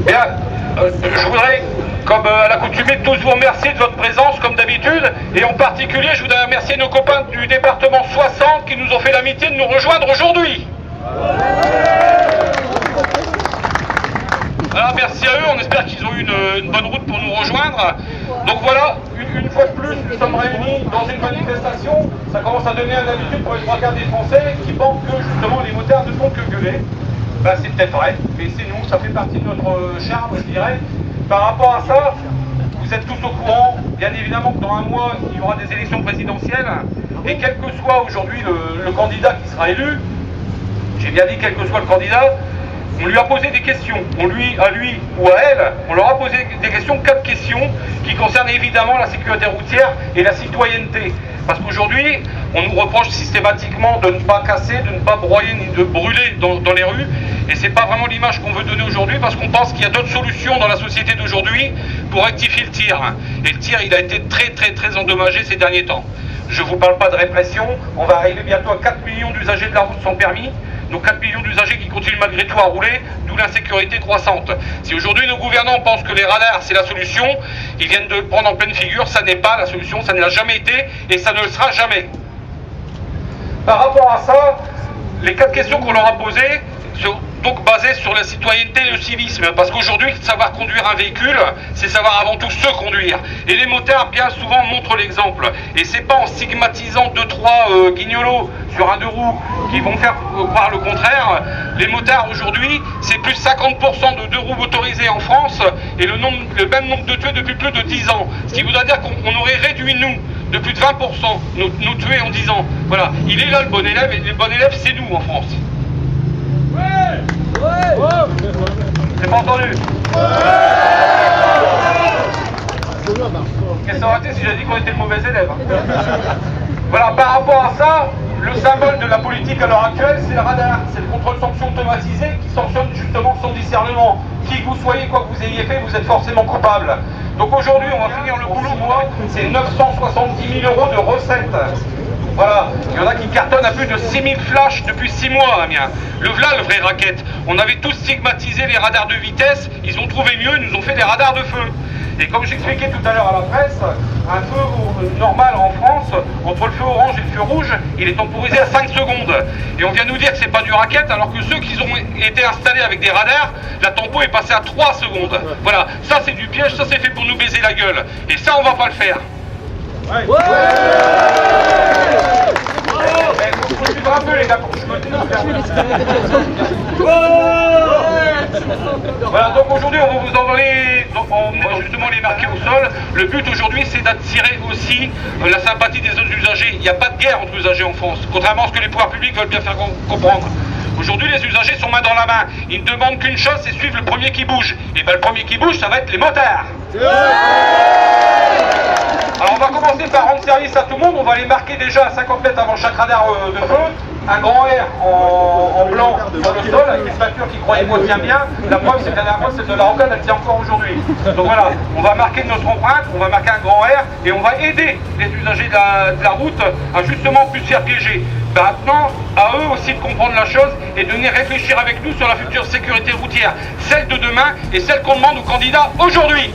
Bien, je voudrais, comme à l'accoutumée, tous vous remercier de votre présence, comme d'habitude, et en particulier, je voudrais remercier nos copains du département 60 qui nous ont fait l'amitié de nous rejoindre aujourd'hui. Voilà, merci à eux, on espère qu'ils ont eu une bonne route pour nous rejoindre. Donc voilà, une fois de plus, nous sommes réunis dans une manifestation. Ça commence à donner une habitude pour les trois quarts des Français qui pensent que justement les motards ne font que gueuler. Ben, c'est peut-être vrai, mais c'est nous, ça fait partie de notre charme, je dirais. Par rapport à ça, vous êtes tous au courant, bien évidemment que dans un mois, il y aura des élections présidentielles, et quel que soit aujourd'hui le candidat qui sera élu, j'ai bien dit quel que soit le candidat, on lui a posé des questions, à lui ou à elle, on leur a posé des questions, 4 questions, qui concernent évidemment la sécurité routière et la citoyenneté. Parce qu'aujourd'hui, on nous reproche systématiquement de ne pas casser, de ne pas broyer ni de brûler dans les rues. Et c'est pas vraiment l'image qu'on veut donner aujourd'hui, parce qu'on pense qu'il y a d'autres solutions dans la société d'aujourd'hui pour rectifier le tir. Et le tir, il a été très endommagé ces derniers temps. Je ne vous parle pas de répression, on va arriver bientôt à 4 millions d'usagers de la route sans permis. Donc 4 millions d'usagers qui continuent malgré tout à rouler, d'où l'insécurité croissante. Si aujourd'hui nos gouvernants pensent que les radars c'est la solution, ils viennent de le prendre en pleine figure, ça n'est pas la solution, ça ne l'a jamais été et ça ne le sera jamais. Par rapport à ça, les 4 questions qu'on leur a posées sont donc basées sur la citoyenneté et le civisme, parce qu'aujourd'hui, savoir conduire un véhicule, c'est savoir avant tout se conduire. Et les motards, bien souvent, montrent l'exemple. Et c'est pas en stigmatisant 2-3 guignolos sur un 2 roues qui vont faire croire le contraire. Les motards, aujourd'hui, c'est plus 50% de 2 roues motorisées en France, et le même nombre de tués depuis plus de 10 ans. Ce qui voudrait dire qu'on aurait réduit, nous, de plus de 20% nos tués en 10 ans. Voilà, il est là le bon élève, et le bon élève, c'est nous en France. C'est pas entendu. Qu'est-ce que ça aurait été si j'avais dit qu'on était le mauvais élève? Voilà, par rapport à ça, le symbole de la politique à l'heure actuelle, c'est le radar. C'est le contrôle sanction automatisé qui sanctionne justement sans discernement. Qui que vous soyez, quoi que vous ayez fait, vous êtes forcément coupable. Donc aujourd'hui, on va finir le boulot, c'est 970 000 € de recettes. Voilà, il y en a qui cartonnent à plus de 6000 flashs depuis 6 mois, Amiens. Le vrai racket. On avait tous stigmatisé les radars de vitesse, ils ont trouvé mieux, ils nous ont fait des radars de feu. Et comme j'expliquais tout à l'heure à la presse, un feu normal en France, entre le feu orange et le feu rouge, il est temporisé à 5 secondes. Et on vient nous dire que c'est pas du racket, alors que ceux qui ont été installés avec des radars, la tempo est passée à 3 secondes. Voilà, ça c'est du piège, ça c'est fait pour nous baiser la gueule. Et ça on va pas le faire. Faut suivre un peu les gars pour que je me dise. Voilà, donc aujourd'hui on va vous envoyer, on va justement les marquer au sol. Le but aujourd'hui c'est d'attirer aussi la sympathie des autres usagers. Il n'y a pas de guerre entre usagers en France, contrairement à ce que les pouvoirs publics veulent bien faire comprendre. Aujourd'hui les usagers sont main dans la main. Ils ne demandent qu'une chose, c'est suivre le premier qui bouge. Et bien le premier qui bouge, ça va être les motards. Alors on va commencer par rendre service à tout le monde, on va les marquer déjà à 50 mètres avant chaque radar de feu, un grand R en blanc sur le sol, avec une peinture qui croyez-moi tient bien, la preuve c'est que la dernière fois celle de la rocade elle tient encore aujourd'hui. Donc voilà, on va marquer notre empreinte, on va marquer un grand R et on va aider les usagers de la route à justement plus se faire piéger. Maintenant, à eux aussi de comprendre la chose et de venir réfléchir avec nous sur la future sécurité routière, celle de demain et celle qu'on demande aux candidats aujourd'hui.